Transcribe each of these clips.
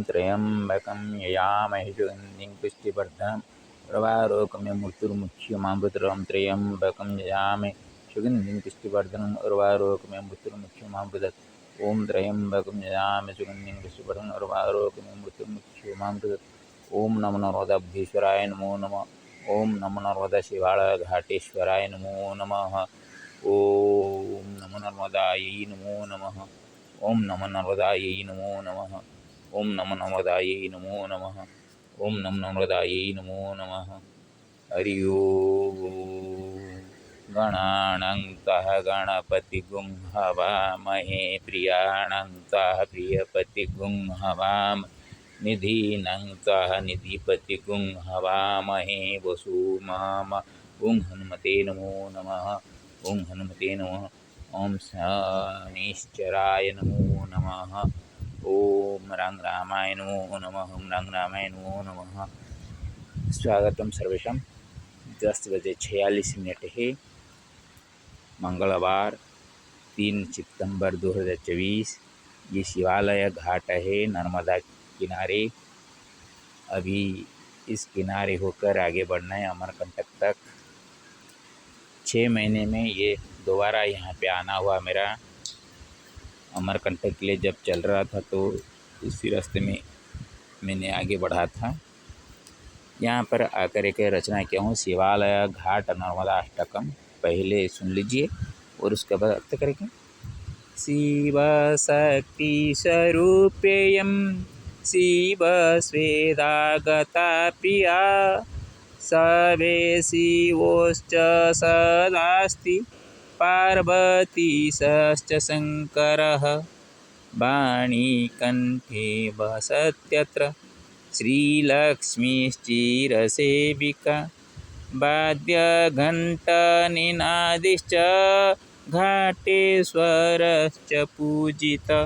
त्र्यम्बकं यजामहे सुगन्धिं पुष्टिवर्धनम् उर्वारुकमिव मृत्युर्मुक्षीयमामृतम् त्र्यम्बकं यजामहे सुगन्धिं पुष्टिवर्धनम् उर्वारुकमिव मृत्युर्मुक्षीयमामृतम् ॐ त्र्यम्बकं यजामहे सुगन्धिं पुष्टिवर्धनम् उर्वारुकमिव मृत्युर्मुक्षीयमामृतम् ॐ नमो नर्मदाब्धीश्वराय नमो नमः। ॐ नमो नर्मदा शिवाळघाटेश्वराय नमो नमः। ॐ नमो नर्मदायै नमो नमः। ॐ नमो नर्मदायै नमो नमः। ॐ नमो नर्मदायै नमो नमः। ॐ नमो नर्मदायै नमो नमः। हरि ओम्। गणानां त्वा गणपतिगुं हवामहे प्रियाणां त्वा प्रियपतिगुं हवामहे निधीनां त्वा निधिपतिगुं हवामहे वसुमामा ॐ हनुमते नमो नमः। ॐ हनुमते नमः। ॐ शनिश्चराय नमो नमः। ॐ रामाय नमो नमः। ॐ रामाय नमो नमः। स्वागतम सर्वेषां। 10 बजे 46 मिनट है। मंगलवार 3 सितंबर 2024। ये शिवालय घाट है नर्मदा किनारे। अभी इस किनारे होकर आगे बढ़ना है अमरकंटक तक। 6 महीने में ये दोबारा यहाँ पे आना हुआ मेरा। अमरकंटक के लिए जब चल रहा था तो इसी रास्ते में मैंने आगे बढ़ा था। यहाँ पर आकर एक रचना किया हूँ शिवालय घाट नर्मदा अष्टकम। पहले सुन लीजिए और उसके बाद अर्थ करेंगे। शिव शक्ति स्वरूपेयं शिव स्वेदागता प्रिया सवे शिवोश्च सदास्ति पार्वती सश्च शङ्करः वाणीकण्ठे वसत्यत्र श्रीलक्ष्मीश्चिरसेविका वाद्यघण्टनिनादिश्च घाटेश्वरश्च पूजितः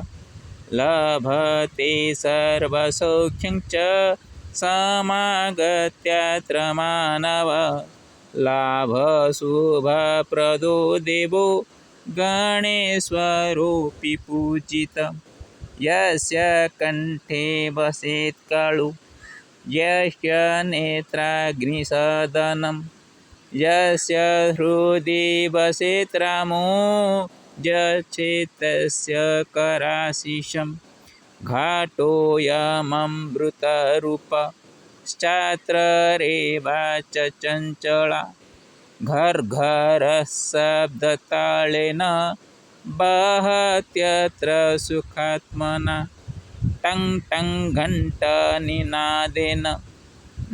लभते सर्वसौख्यं च समागत्यात्र मानवः लाभशुभप्रदो देवो गणेश्वरोऽपि पूजितः यस्य कण्ठे वसेत् काळो यस्य नेत्राग्निसदनं यस्य हृदि वसेत् रामो यच्छेत्तस्य कराशिषं घाटोऽयममृतरूपश्चात्र रेवाच चञ्चला घर्घरः शब्दताळेन वहत्यत्र सुखात्मना टं टं घण्टनिनादेन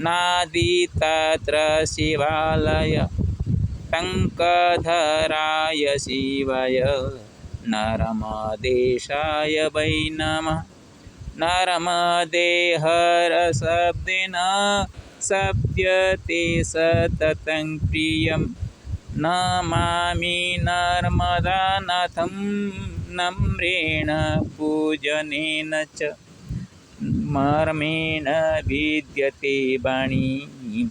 नादितात्र शिवालय टङ्कधराय शिवाय नर्मदेशाय वै नमः। नर्मदेहरशब्देन शब्द्यते सततं प्रियं नमामि नर्मदानाथं नम्रेण पूजनेन च मर्मेण विद्यते वाणी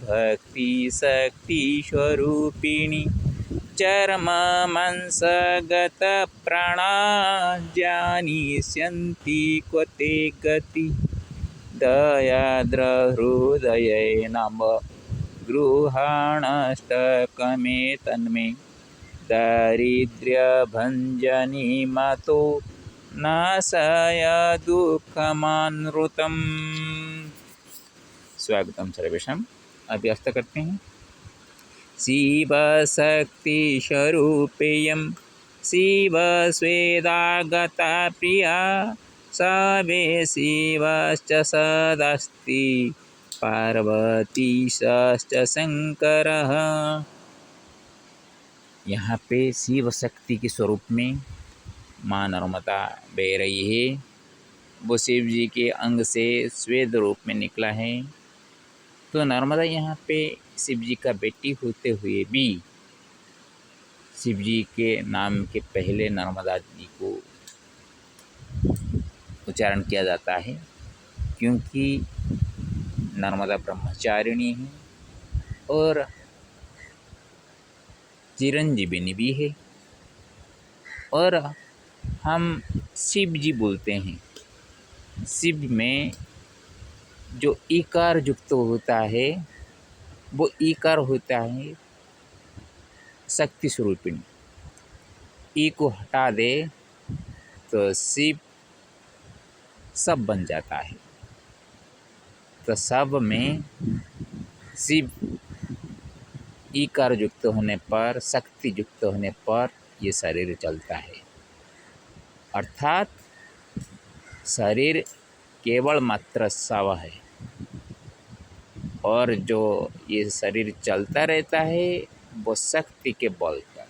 भक्तिशक्तिस्वरूपिणी चर्ममांसगतप्राणा जानिष्यन्ति क्व ते गति दयार्द्रहृदये नम गृहाणष्टकमेतन्मे दारिद्र्यभञ्जनी मातो नाशय दुःखमानृतम्। स्वागतम सर्वेषां। अभी अर्थ करते हैं। शिवशक्तिस्वरूपेयं शिव स्वेदागता प्रिया सवे शिवश्च सदास्ति पार्वती सश्च शङ्करः। यहाँ पे शिव शक्ति के स्वरूप में माँ नर्मदा बह रही है। वो शिव जी के अंग से श्वेत रूप में निकला है। तो नर्मदा यहाँ पे शिव जी का बेटी होते हुए भी शिव जी के नाम के पहले नर्मदा जी को उच्चारण किया जाता है, क्योंकि नर्मदा ब्रह्मचारिणी है और चिरंजीविनी भी है। और हम शिव जी बोलते हैं। शिव में जो ईकार युक्त होता है वो ईकार होता है शक्ति स्वरूपिणी। ई को हटा दे तो शिव सब बन जाता है। तो सब में शिव ईकार युक्त होने पर, शक्ति युक्त होने पर ये शरीर चलता है। अर्थात शरीर केवल मात्र शव है और जो ये शरीर चलता रहता है वो शक्ति के बल पर,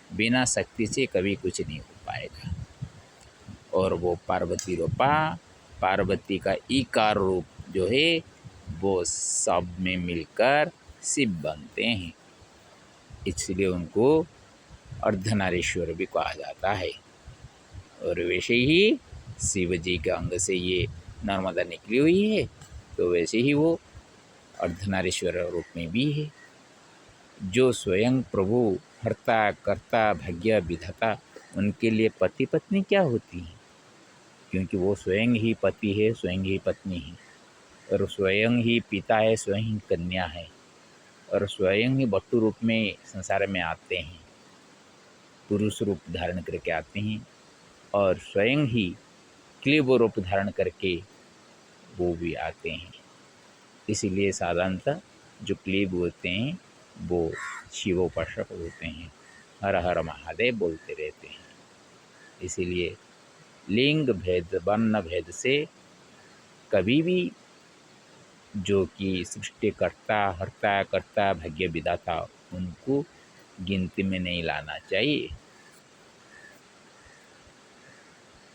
बिना शक्ति से कभी कुछ नहीं हो पाएगा। और वो पार्वती रूपा, पार्वती का ईकार रूप जो है वो सब में मिलकर शिव बनते हैं, इसलिए उनको अर्धनारीश्वर भी कहा जाता है। और वैसे ही शिव जी के अंग से ये नर्मदा निकली हुई है, तो वैसे ही वो अर्धनारीश्वर रूप में भी है। जो स्वयं प्रभु हर्ता कर्ता भाग्य विधाता, उनके लिए पति पत्नी क्या होती है, क्योंकि वो स्वयं ही पति है, स्वयं ही पत्नी है, और स्वयं ही पिता है, स्वयं ही कन्या है, और स्वयं ही बट्टू रूप में संसार में आते हैं, पुरुष रूप धारण करके आते हैं, और स्वयं ही क्लीब रूप धारण करके वो भी आते हैं। इसीलिए साधारणतः जो क्लीब होते हैं वो शिवोपासक होते हैं, हर हर महादेव बोलते रहते हैं। इसीलिए लिंग भेद वर्ण भेद से कभी भी जो कि सृष्टिकर्ता हर्ता कर्ता भाग्य विधाता, उनको गिनती में नहीं लाना चाहिए।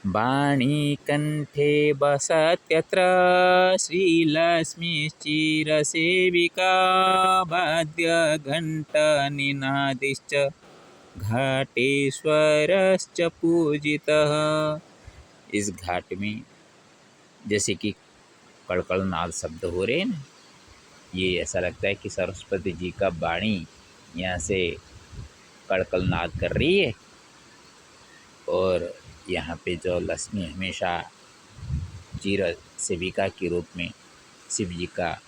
वाणी कंठे बसत्यत्र श्रीलक्ष्मीश्चिरसेविका वाद्यघण्टनिनादिश्च घाटेश्वरश्च पूजितः। इस घाट में जैसे कि कड़कड़नाद शब्द हो रहे हैं ना, ये ऐसा लगता है कि सरस्वती जी का वाणी यहाँ से कड़कड़नाद कर रही है, और यहाँ पे जो लक्ष्मी हमेशा चिर सेविका के रूप में शिव जी का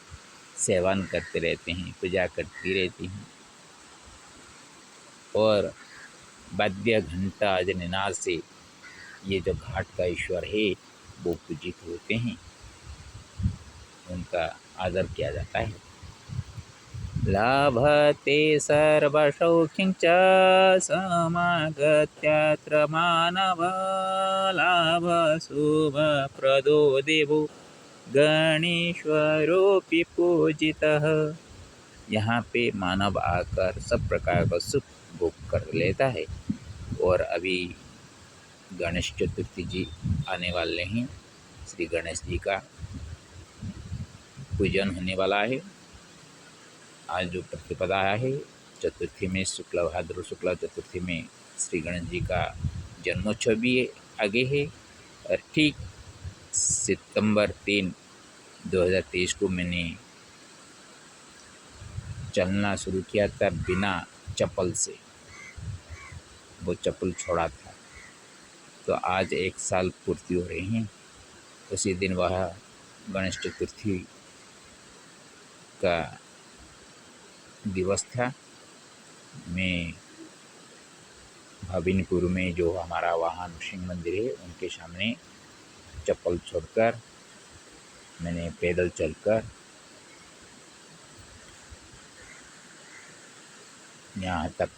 सेवन करते रहते हैं, पूजा करती रहती हैं, और वाद्य घंटा आदि निनाद से ये जो घाट का ईश्वर है वो पूजित होते हैं, उनका आदर किया जाता है। लाभते सर्वसौख्यं च समागत्यात्र मानव लाभ शुभप्रदो देवो गणेश्वरोऽपि पूजितः। यहाँ पे मानव आकर सब प्रकार का सुख भोग कर लेता है। और अभी गणेश चतुर्थी जी आने वाले हैं, श्री गणेश जी का पूजन होने वाला है। आज जो प्रतिपदा है चतुर्थी में, शुक्ल भाद्र शुक्ला चतुर्थी में श्री गणेश जी का जन्मोत्सव भी आगे है। और ठीक सितंबर 3, 2023 को मैंने चलना शुरू किया था बिना चप्पल से, वो चप्पल छोड़ा था, तो आज 1 साल पूर्ति हो रही हैं। उसी दिन वह गणेश चतुर्थी का दिवस था। मैं भाविनपुर में जो हमारा वहाँ नृसिंह मंदिर है उनके सामने चप्पल छोड़कर मैंने पैदल चलकर यहाँ तक,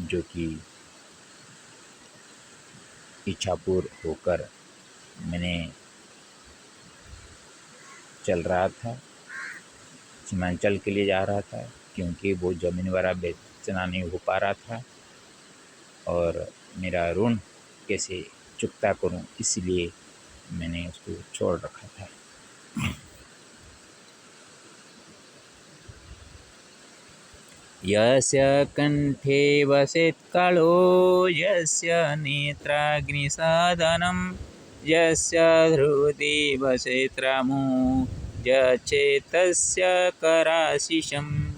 जो कि इच्छापुर होकर मैंने चल रहा था, सीमांचल के लिए जा रहा था, क्योंकि वो ज़मीन वगैरह बेचना नहीं हो पा रहा था और मेरा ऋण कैसे चुकता करूं, इसलिए मैंने उसको छोड़ रखा था। यस्य कंठे वसेत् कालो यस्य नेत्राग्निसाधनं यस्य हृदि वसेत् रामो यचेतस्य कराशिषम्।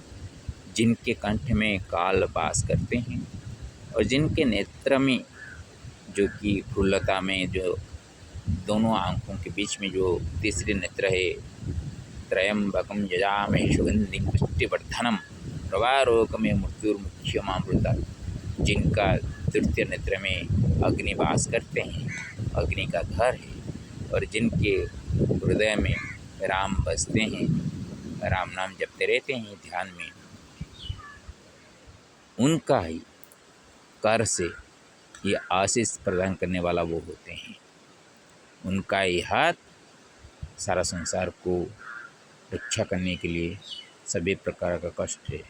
जिनके कंठ में काल वास करते हैं और जिनके नेत्र में, जो कि फूलता में जो दोनों आंखों के बीच में जो तीसरे नेत्र है, त्रयंबकम यजामहे सुगंधिं पुष्टिवर्धनम प्रवारोगमे मृत्युर्मुख्यमामृता, जिनका तृतीय नेत्र में अग्नि वास करते हैं, अग्नि का घर है, और जिनके हृदय में राम बसते हैं, राम नाम जपते रहते हैं ध्यान में, उनका ही कर से ये आशीष प्रदान करने वाला वो होते हैं। उनका ही हाथ सारा संसार को रक्षा करने के लिए, सभी प्रकार का कष्ट है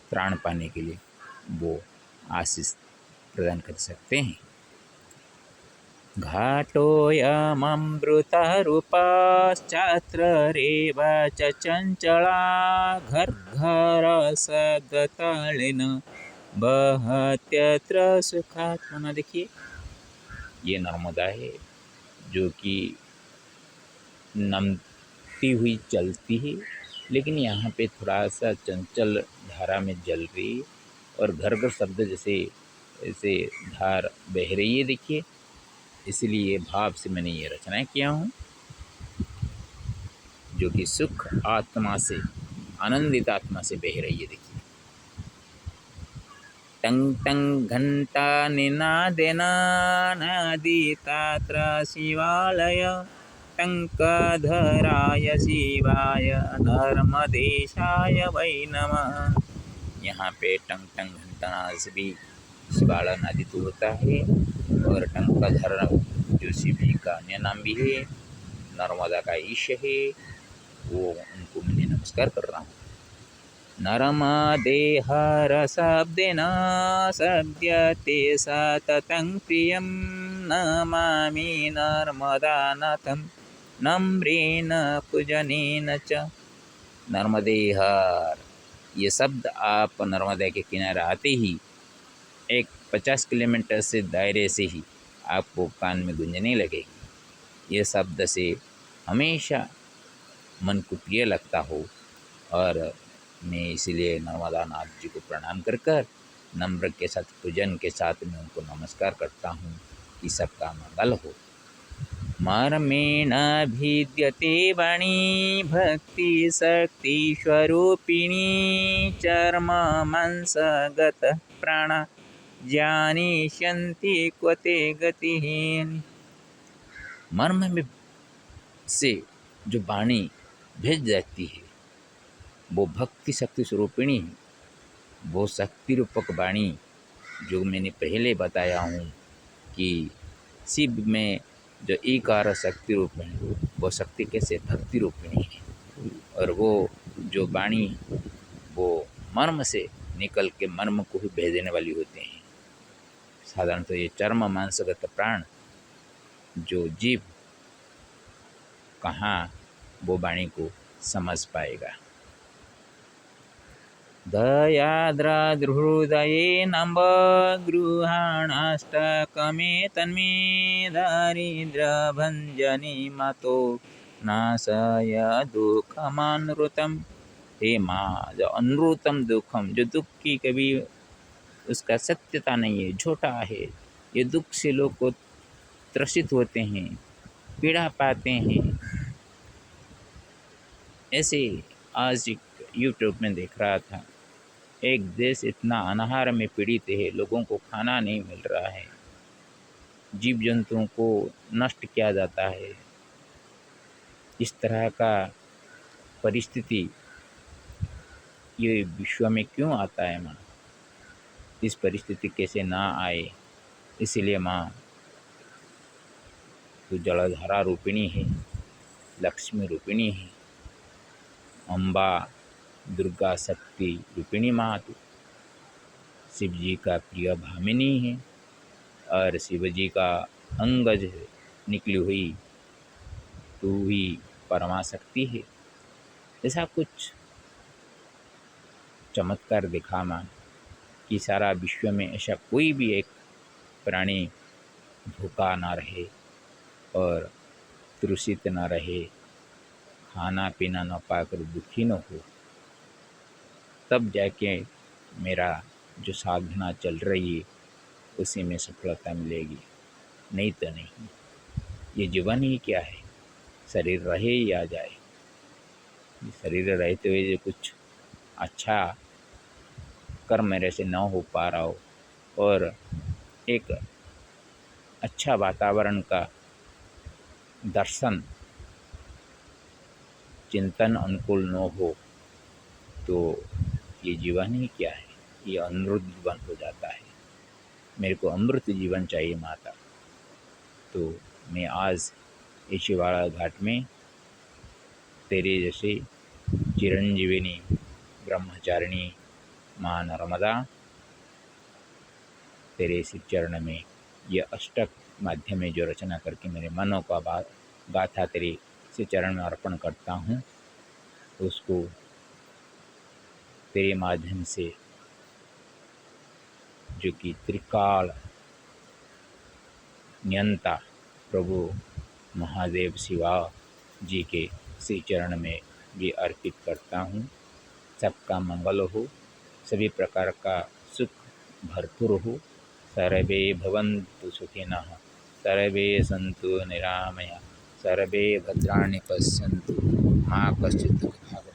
त्राण पाने के लिए वो आशीष प्रदान कर सकते हैं। घाटोऽयममृतरूपश्चात्र रेवा च चंचला घर्घरशब्दतालेन बहत्यत्र सुखात्मना। देखिए, ये नर्मदा है जो कि नमती हुई चलती है, लेकिन यहाँ पे थोड़ा सा चंचल धारा में जल रही है, और घर शब्द जैसे ऐसे धार बह रही है। देखिए, इसलिए भाव से मैंने ये रचना किया हूँ, जो कि सुख आत्मा से, आनंदित आत्मा से बह रही है। देखिए, टंग टंग घंटा निनादेन नादितात्र शिवालय, टंकधराय शिवाय नर्मदेशाय वै नमः। यहाँ पे टंग टंग घंटा से भी शिवाला नादित होता है, और टंकधर जो शिव जी का अन्य नाम भी है, नर्मदा का ईश है, वो उनको मैं नमस्कार कर रहा हूँ। नर्मदेहर शब्देन शब्दते सततं प्रियं, नमामि नर्मदानाथं नम्रेण पूजनेन च। नर्मदेहर, ये शब्द आप नर्मदा के किनारे आते ही एक 50 किलोमीटर से दायरे से ही आपको कान में गूंजने लगेगी। ये शब्द से हमेशा मन को प्रिय लगता हो, और मैं इसलिए नर्मदा नाथ जी को प्रणाम कर कर नम्र के साथ, पूजन के साथ मैं उनको नमस्कार करता हूँ कि सबका मंगल हो। मर्मेण भिद्यते वाणी भक्ति शक्ति स्वरूपिणी, चर्म मांसगत प्राण जानिष्यन्ति क्वते गतिः। मर्म में से जो वाणी भेज जाती है, वो भक्ति शक्ति स्वरूपिणी है। वो शक्ति रूपक वाणी जो मैंने पहले बताया हूँ कि शिव में जो ईकार शक्ति रूप है, वो शक्ति कैसे भक्ति रूपिणी है, और वो जो वाणी वो मर्म से निकल के मर्म को ही भेजने वाली होते हैं। साधारणतः ये चर्म मांसगत प्राण जो जीव कहाँ वो वाणी को समझ पाएगा। दयाद्रहृदये नम्ब गृहाणाष्टकमे तन्मे, दारिद्र्यभञ्जनी मातो नाशय दुःखमानृतम। हे माँ, जो अनृतम दुखम, जो दुख की कभी उसका सत्यता नहीं है, झूठा है, ये दुख से लोग को त्रसित होते हैं, पीड़ा पाते हैं। ऐसे आज यूट्यूब में देख रहा था, एक देश इतना अनाहार में पीड़ित है, लोगों को खाना नहीं मिल रहा है, जीव जंतुओं को नष्ट किया जाता है। इस तरह का परिस्थिति ये विश्व में क्यों आता है माँ? इस परिस्थिति कैसे ना आए, इसीलिए माँ तो जलधारा रूपिणी है, लक्ष्मी रूपिणी है, अम्बा दुर्गा शक्ति रूपिणी माँ तो शिव जी का प्रिय भामिनी है, और शिव जी का अंगज निकली हुई तू ही परमा शक्ति है। ऐसा कुछ चमत्कार दिखा माँ कि सारा विश्व में ऐसा कोई भी एक प्राणी भूखा ना रहे और तृषित न रहे, खाना पीना न पाकर दुखी न हो। तब जाके मेरा जो साधना चल रही है उसी में सफलता मिलेगी। नहीं तो नहीं। ये जीवन ही क्या है, शरीर रहे या जाए। शरीर रहते हुए जो कुछ अच्छा कर्म मेरे से न हो पा रहा हो और एक अच्छा वातावरण का दर्शन चिंतन अनुकूल न हो तो ये जीवन ही क्या है, ये अमृत जीवन हो जाता है। मेरे को अमृत जीवन चाहिए माता। तो मैं आज ईशीवाड़ा घाट में तेरे जैसे चिरंजीविनी ब्रह्मचारिणी माँ नर्मदा तेरे श्री चरण में ये अष्टक माध्यम में जो रचना करके मेरे मनों का गाथा तेरे श्री चरण में अर्पण करता हूँ, उसको तेरे माध्यम से जो कि त्रिकाल नियंता प्रभु महादेव शिवा जी के श्री चरण में भी अर्पित करता हूँ। सबका मंगल हो, सभी प्रकार का सुख भरपूर हो। सर्वे भवन्तु सुखिनः, सर्वे सन्तु निरामया, सर्वे भद्राणि पश्यन्तु मा कश्चित् दुःखभाग्